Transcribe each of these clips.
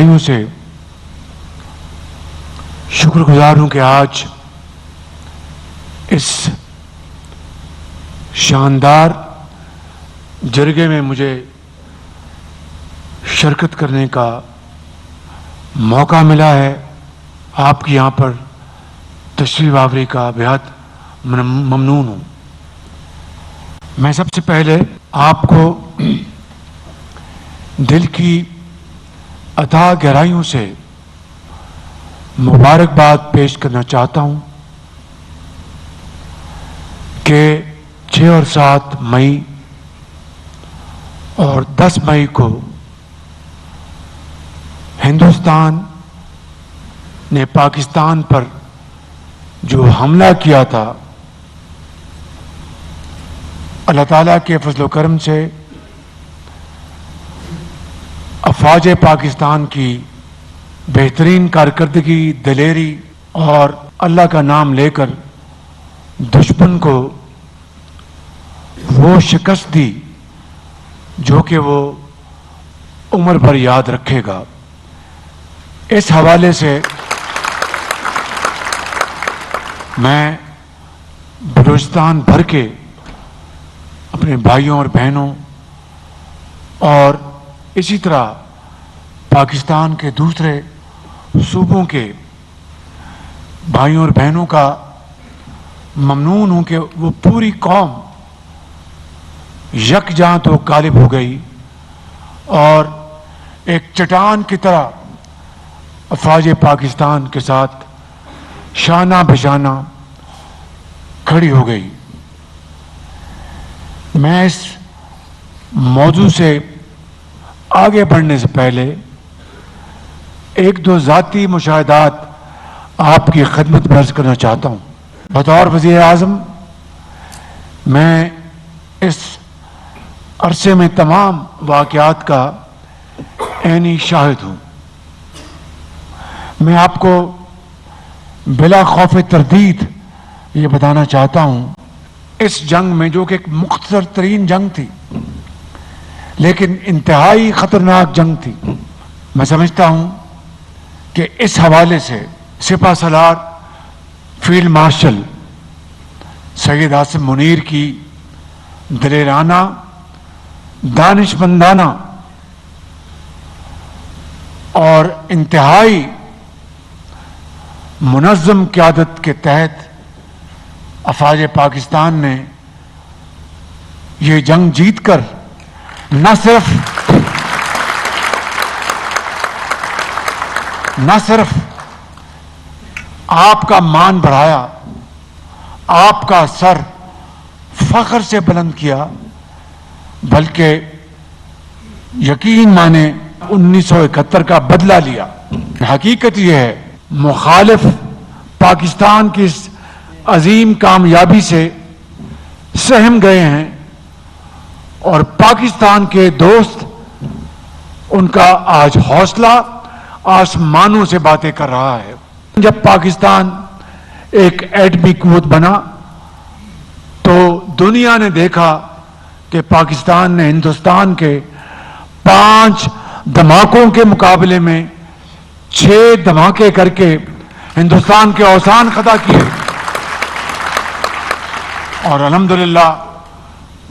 گہرائیوں سے شکر گزار ہوں کہ آج اس شاندار جرگے میں مجھے شرکت کرنے کا موقع ملا ہے. آپ کی یہاں پر تشریف آوری کا بہت ممنون ہوں. میں سب سے پہلے آپ کو دل کی اتھاہ گہرائیوں سے مبارکباد پیش کرنا چاہتا ہوں کہ 6 اور 7 مئی اور 10 مئی کو ہندوستان نے پاکستان پر جو حملہ کیا تھا، اللہ تعالیٰ کے فضل و کرم سے افواج پاکستان کی بہترین کارکردگی، دلیری اور اللہ کا نام لے کر دشمن کو وہ شکست دی جو کہ وہ عمر بھر یاد رکھے گا. اس حوالے سے میں بلوچستان بھر کے اپنے بھائیوں اور بہنوں اور اسی طرح پاکستان کے دوسرے صوبوں کے بھائیوں اور بہنوں کا ممنون ہوں کہ وہ پوری قوم یکجاں تو غالب ہو گئی اور ایک چٹان کی طرح افواج پاکستان کے ساتھ شانہ بشانہ کھڑی ہو گئی. میں اس موضوع سے آگے بڑھنے سے پہلے ایک دو ذاتی مشاہدات آپ کی خدمت میں عرض کرنا چاہتا ہوں. بطور وزیر اعظم میں اس عرصے میں تمام واقعات کا عینی شاہد ہوں. میں آپ کو بلا خوف تردید یہ بتانا چاہتا ہوں، اس جنگ میں جو کہ ایک مختصر ترین جنگ تھی لیکن انتہائی خطرناک جنگ تھی، میں سمجھتا ہوں کہ اس حوالے سے سپہ سالار فیلڈ مارشل سید عاصم منیر کی دلیرانہ، دانشمندانہ اور انتہائی منظم قیادت کے تحت افواج پاکستان نے یہ جنگ جیت کر نہ صرف آپ کا مان بڑھایا، آپ کا سر فخر سے بلند کیا، بلکہ یقین مانے 1971 کا بدلہ لیا. حقیقت یہ ہے مخالف پاکستان کی اس عظیم کامیابی سے سہم گئے ہیں اور پاکستان کے دوست ان کا آج حوصلہ آسمانوں سے باتیں کر رہا ہے. جب پاکستان ایک ایٹمی قوت بنا تو دنیا نے دیکھا کہ پاکستان نے ہندوستان کے 5 دھماکوں کے مقابلے میں 6 دھماکے کر کے ہندوستان کے اوزان خطا کیے اور الحمدللہ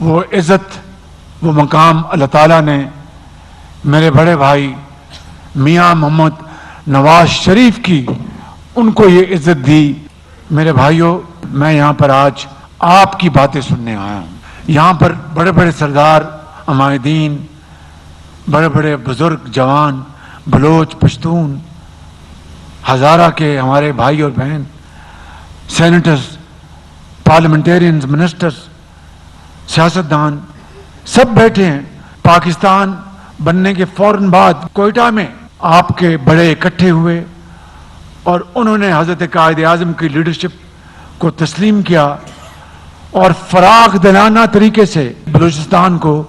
وہ عزت، وہ مقام اللہ تعالیٰ نے میرے بڑے بھائی میاں محمد نواز شریف کی ان کو یہ عزت دی. میرے بھائیوں، میں یہاں پر آج آپ کی باتیں سننے آیا ہوں. یہاں پر بڑے بڑے سردار، عمائدین، بڑے بڑے بزرگ، جوان، بلوچ، پشتون، ہزارہ کے ہمارے بھائی اور بہن، سینیٹرز، پارلیمنٹیرینز، منسٹرز، سیاستدان سب بیٹھے ہیں. پاکستان بننے کے فوراً بعد کوئٹہ میں آپ کے بڑے اکٹھے ہوئے اور انہوں نے حضرت قائد اعظم کی لیڈرشپ کو تسلیم کیا اور فراخ دلانہ طریقے سے بلوچستان کو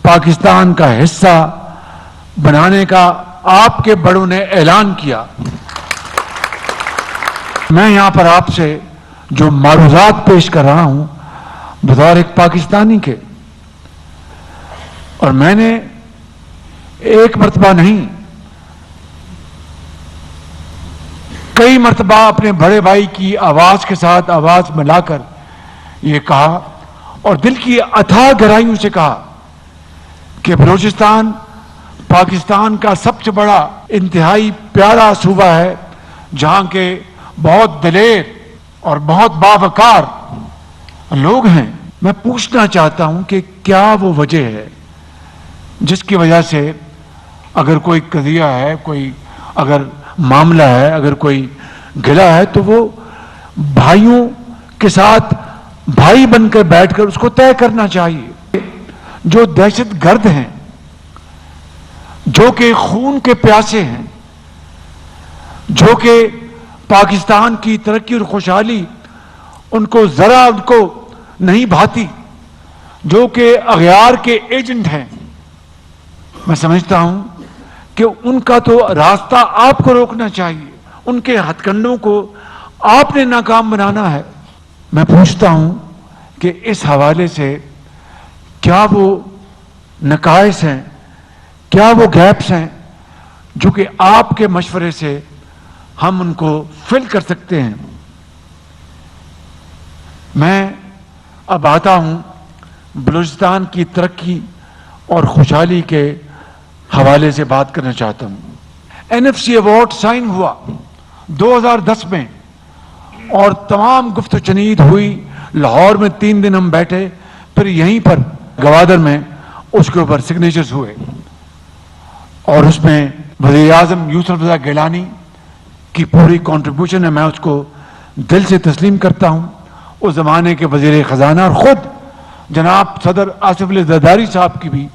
پاکستان کا حصہ بنانے کا آپ کے بڑوں نے اعلان کیا. میں یہاں پر آپ سے جو معروضات پیش کر رہا ہوں بطور ایک پاکستانی کے، اور میں نے ایک مرتبہ نہیں कई मर्तबा अपने बड़े भाई की आवाज के साथ आवाज मिलाकर ये कहा और दिल की अथाह गहराइयों से कहा कि बलूचिस्तान पाकिस्तान का सबसे बड़ा इंतहाई प्यारा सूबा है, जहां के बहुत दिलेर और बहुत बावकार लोग हैं। मैं पूछना चाहता हूं कि क्या वो वजह है जिसकी वजह से अगर कोई कदिया है, कोई अगर मामला है, अगर कोई गिला है, तो वो भाइयों के साथ भाई बनकर बैठकर उसको तय करना चाहिए। जो दहशतगर्द हैं, जो कि खून के प्यासे हैं, जो कि पाकिस्तान की तरक्की और खुशहाली उनको जरा उनको नहीं भाती, जो कि अगयार के एजेंट हैं, मैं समझता हूं कि उनका तो रास्ता आपको रोकना चाहिए, उनके हथकंडों को आपने नाकाम बनाना है। मैं पूछता हूं कि इस हवाले से क्या वो नकाइस हैं, क्या वो गैप्स हैं जो कि आपके मशवरे से हम उनको फिल कर सकते हैं। मैं अब आता हूं बलूचिस्तान की तरक्की और खुशहाली के हवाले से बात करना चाहता हूं। एनएफसी अवार्ड साइन हुआ 2010 में और तमाम गुफ्त चनीद हुई। लाहौर में 3 दिन हम बैठे, फिर यहीं पर गवादर में उसके ऊपर सिग्नेचर्स हुए और उसमें वज़ीर आज़म यूसुफ रज़ा गिलानी की पूरी कंट्रीब्यूशन है। मैं उसको दिल से तस्लीम करता हूं। उस जमाने के वज़ीर खजाना और खुद जनाब सदर आसिफ अली जरदारी साहब की भी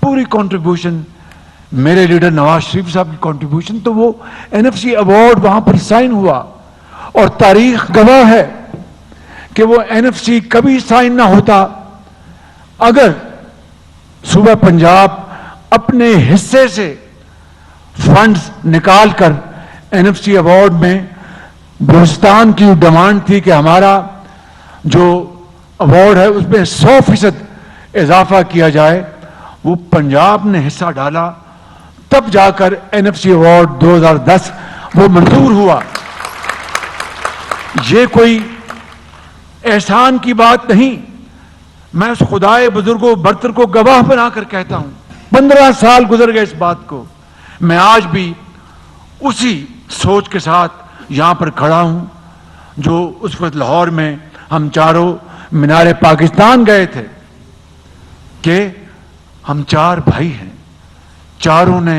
पूरी कंट्रीब्यूशन, मेरे लीडर नवाज शरीफ साहब की कंट्रीब्यूशन, तो वो एनएफसी अवार्ड वहां पर साइन हुआ और तारीख गवाह है कि वो एनएफसी कभी साइन ना होता अगर सूबा पंजाब अपने हिस्से से फंड्स निकालकर एनएफसी अवार्ड में बलूचिस्तान की डिमांड थी कि हमारा जो अवार्ड है उसमें 100% इजाफा किया जाए, वो पंजाब ने हिस्सा डाला, तब जाकर एनएफसी अवार्ड 2010 वो मंजूर हुआ। ये कोई एहसान की बात नहीं, मैं उस खुदाए बुजुर्गों बरतर को गवाह बनाकर कहता हूं। 15 साल गुजर गए इस बात को, मैं आज भी उसी सोच के साथ यहां पर खड़ा हूं जो उस वक्त लाहौर में हम चारों मीनारे पाकिस्तान गए थे कि हम 4 भाई हैं, चारों ने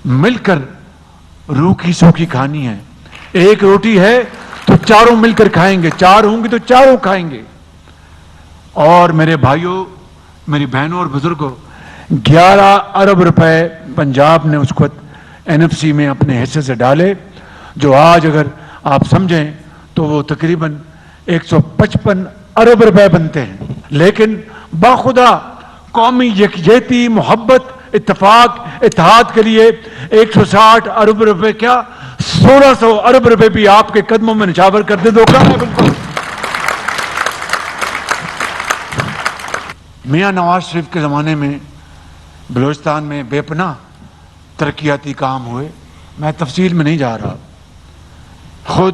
मिलकर रूखी सूखी खानी है। एक रोटी है तो चारों मिलकर खाएंगे, 4 होंगे तो चारों खाएंगे। और मेरे भाइयों, मेरी बहनों और बुजुर्गों, 11 अरब रुपए पंजाब ने उस वक्त एनएफसी में अपने हिस्से से डाले, जो आज अगर आप समझें तो वो तकरीबन 155 अरब रुपए बनते हैं। लेकिन बाखुदा कौमी यकजहती, मोहब्बत, इत्तफाक, इत्तेहाद के लिए 160 अरब रुपए क्या 1600 अरब रुपए भी आपके कदमों में निछावर कर दे, धोखा है बिल्कुल। मियां नवाज शरीफ के जमाने में बलूचिस्तान में बेपनाह तरक्याती काम हुए। मैं तफसील में नहीं जा रहा। खुद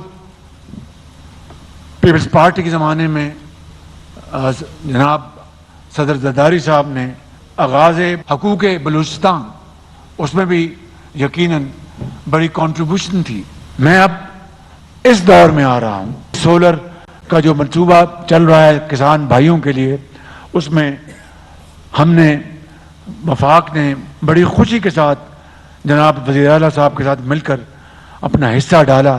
पीपल्स पार्टी के ज़माने में जनाब सदर जरदारी साहब ने आगाज़ हकूक़ बलूचिस्तान, उसमें भी यकीनन बड़ी कंट्रीब्यूशन थी। मैं अब इस दौर में आ रहा हूँ, सोलर का जो मंसूबा चल रहा है किसान भाइयों के लिए, उसमें हमने वफाक ने बड़ी खुशी के साथ जनाब वज़ीर आला साहब के साथ मिलकर अपना हिस्सा डाला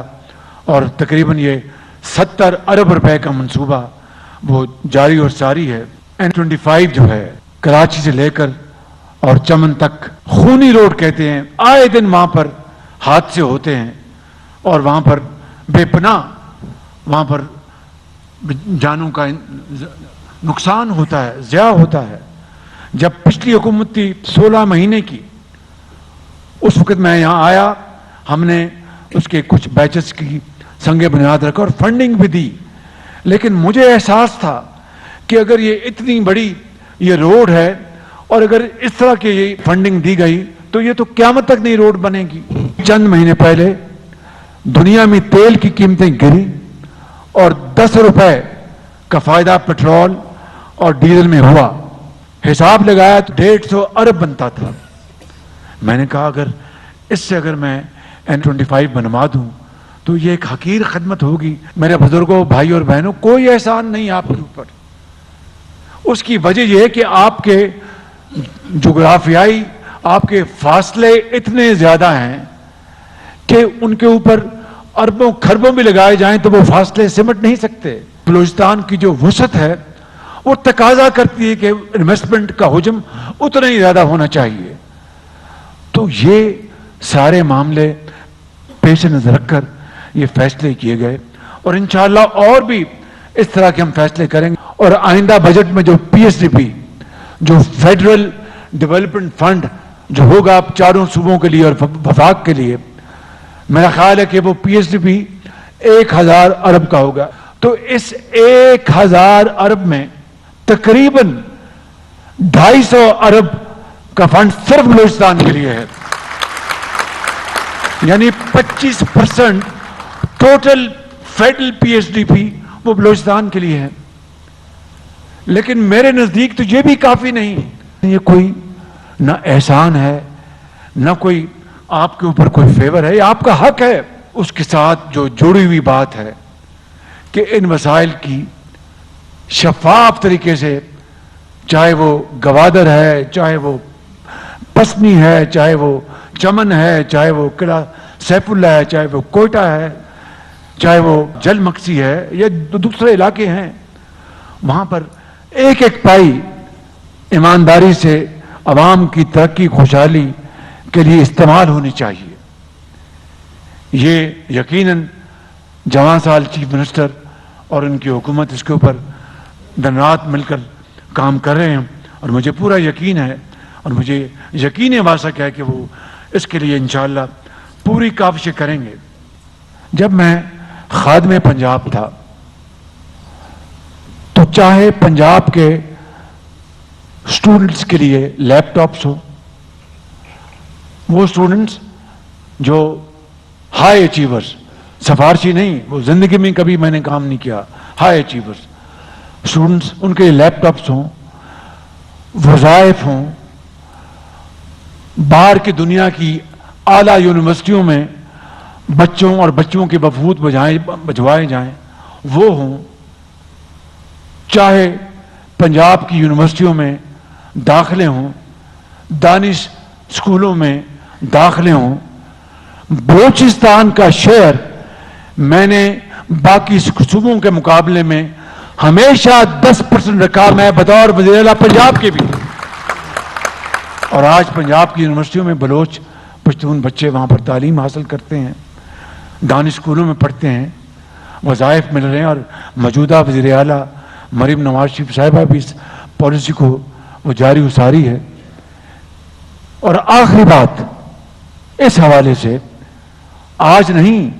और तकरीबन ये 70 अरब रुपए का मंसूबा वो जारी और सारी है। N25 जो है कराची से लेकर और चमन तक खूनी रोड कहते हैं, आए दिन वहां पर हादसे होते हैं और वहां पर बेपनाह वहां पर जानों का नुकसान होता है, ज़िया होता है। जब पिछली हुकूमत थी 16 महीने की, उस वक्त मैं यहाँ आया, हमने उसके कुछ बैचेस की संगे बुनियाद रखा और फंडिंग भी दी। लेकिन मुझे एहसास था कि अगर ये इतनी बड़ी ये रोड है और अगर इस तरह की ये फंडिंग दी गई तो ये तो क़यामत तक नहीं रोड बनेगी। चंद महीने पहले दुनिया में तेल की कीमतें गिरी और 10 रुपए का फायदा पेट्रोल और डीजल में हुआ। हिसाब लगाया तो 150 अरब बनता था। मैंने कहा अगर इससे अगर मैं N25 बनवा दूं तो ये एक हकीर खदमत होगी। मेरे बुजुर्गों, भाई और बहनों, कोई एहसान नहीं आपके ऊपर। उसकी वजह यह है कि आपके जोग्राफियाई आपके फासले इतने ज्यादा हैं कि उनके ऊपर अरबों खरबों भी लगाए जाएं तो वो फासले सिमट नहीं सकते। बलूचिस्तान की जो वसअत है वो तकाजा करती है कि इन्वेस्टमेंट का हुजम उतना ही ज्यादा होना चाहिए। तो ये सारे मामले पेश नजर रखकर ये फैसले किए गए और इंशाअल्लाह और भी इस तरह के हम फैसले करेंगे। और आइंदा बजट में जो PSDP, जो फेडरल डेवलपमेंट फंड जो होगा आप चारों सूबों के लिए और वफाक के लिए, मेरा ख्याल है कि वो PSDP 1000 अरब का होगा। तो इस 1000 अरब में तकरीबन 250 अरब का फंड सिर्फ बलूचिस्तान के लिए है, यानी 25% टोटल फेडरल PSDP वो बलूचिस्तान के लिए है। लेकिन मेरे नजदीक तो ये भी काफी नहीं। ये कोई ना एहसान है, ना कोई आपके ऊपर कोई फेवर है, ये आपका हक है। उसके साथ जो जुड़ी हुई बात है कि इन वसाइल की शफाफ तरीके से, चाहे वो गवादर है, चाहे वो पसनी है, चाहे वो चमन है, चाहे वो किला सैफुल्ला है, चाहे वो कोयटा है, चाहे वो जल मक्सी है, ये दूसरे इलाके हैं, वहां पर एक एक पाई ईमानदारी से अवाम की तरक्की खुशहाली के लिए इस्तेमाल होनी चाहिए। ये यकीनन जवान साल चीफ मिनिस्टर और उनकी हुकूमत इसके ऊपर दिन रात मिलकर काम कर रहे हैं और मुझे पूरा यकीन है और मुझे यकीन वासक है कि वो इसके लिए इंशाअल्लाह पूरी काविशें करेंगे। जब मैं खादिम पंजाब था तो चाहे पंजाब के स्टूडेंट्स के लिए लैपटॉप्स हो, वो स्टूडेंट्स जो हाई अचीवर्स, सफारशी नहीं, वो जिंदगी में कभी मैंने काम नहीं किया, हाई अचीवर्स स्टूडेंट्स, उनके लिए लैपटॉप्स हों, वज़ाइफ हों, बाहर की दुनिया की आला यूनिवर्सिटियों में बच्चों और बच्चों के वफूद भिजवाए जाएं, वो हों, चाहे पंजाब की यूनिवर्सिटियों में दाखिले हों, दानिश स्कूलों में दाखिले हों। बलूचिस्तान का शेयर मैंने बाकी सूबों के मुकाबले में हमेशा 10% रखा, मैं बतौर वज़ीर आला पंजाब के भी। और आज पंजाब की यूनिवर्सिटियों में बलोच पश्तून बच्चे वहां पर तालीम हासिल करते हैं, दानिश स्कूलों में पढ़ते हैं, वज़ाइफ मिल रहे हैं। और मौजूदा वज़ीर आला मरीम नवाज शरीफ साहिबा भी इस पॉलिसी को वो जारी उसारी है। और आखिरी बात इस हवाले से, आज नहीं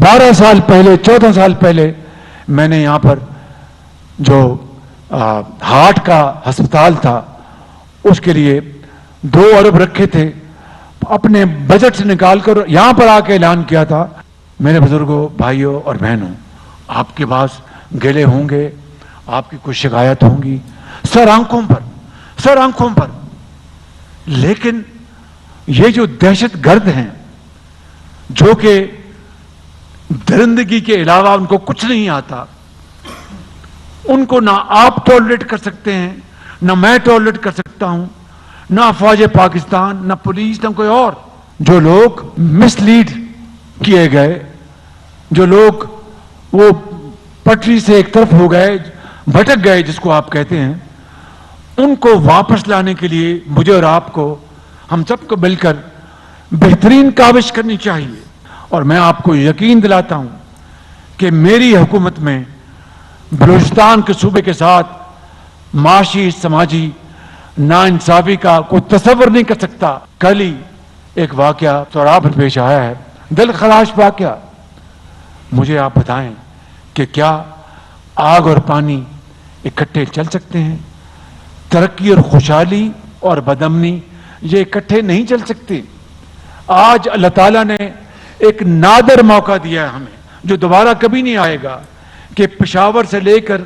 12 साल पहले, 14 साल पहले मैंने यहां पर जो हार्ट का अस्पताल था उसके लिए 2 अरब रखे थे, अपने बजट से निकालकर यहां पर आके ऐलान किया था। मेरे बुजुर्गों, भाइयों और बहनों, आपके पास गिले होंगे, आपकी कुछ शिकायत होंगी, सर आंखों पर, लेकिन ये जो दहशत गर्द हैं जो कि दरिंदगी के अलावा उनको कुछ नहीं आता, उनको ना आप टॉलरेट कर सकते हैं, ना मैं टॉलरेट कर सकता हूं, ना अफवाज पाकिस्तान, ना पुलिस, ना कोई और। जो लोग मिसलीड किए गए, जो लोग वो पटरी से एक तरफ हो गए, भटक गए जिसको आप कहते हैं, उनको वापस लाने के लिए मुझे और आपको, हम सबको मिलकर बेहतरीन काविश करनी चाहिए। और मैं आपको यकीन दिलाता हूं कि मेरी हुकूमत में बलूचिस्तान के सूबे के साथ माशी समाजी नाइंसाफी का कोई तस्वर नहीं कर सकता। कल ही एक वाकया सौराह पर पेश आया है, दिल खराश वाकया। मुझे आप बताएं कि क्या आग और पानी इकट्ठे चल सकते हैं? तरक्की और खुशहाली और बदअमनी ये इकट्ठे नहीं चल सकते। आज अल्लाह ताला ने ایک نادر موقع دیا ہے ہمیں جو دوبارہ کبھی نہیں آئے گا کہ پشاور سے لے کر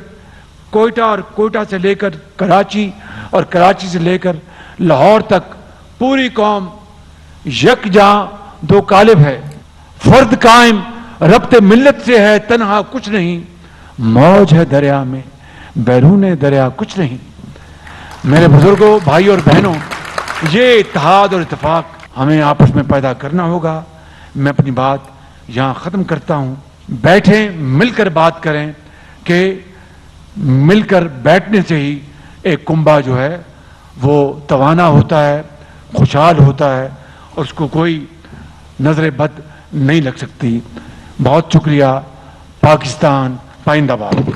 کوئٹہ اور کوئٹہ سے لے کر کراچی اور کراچی سے لے کر لاہور تک پوری قوم یکجاں دو قالب ہے. فرد قائم ربط ملت سے ہے تنہا کچھ نہیں, موج ہے دریا میں بیرون دریا کچھ نہیں. میرے بزرگوں, بھائی اور بہنوں, یہ اتحاد اور اتفاق ہمیں آپس میں پیدا کرنا ہوگا. میں اپنی بات یہاں ختم کرتا ہوں. بیٹھیں, مل کر بات کریں کہ مل کر بیٹھنے سے ہی ایک کنبہ جو ہے وہ توانا ہوتا ہے, خوشحال ہوتا ہے, اور اس کو کوئی نظر بد نہیں لگ سکتی. بہت شکریہ. پاکستان پائندہ باد.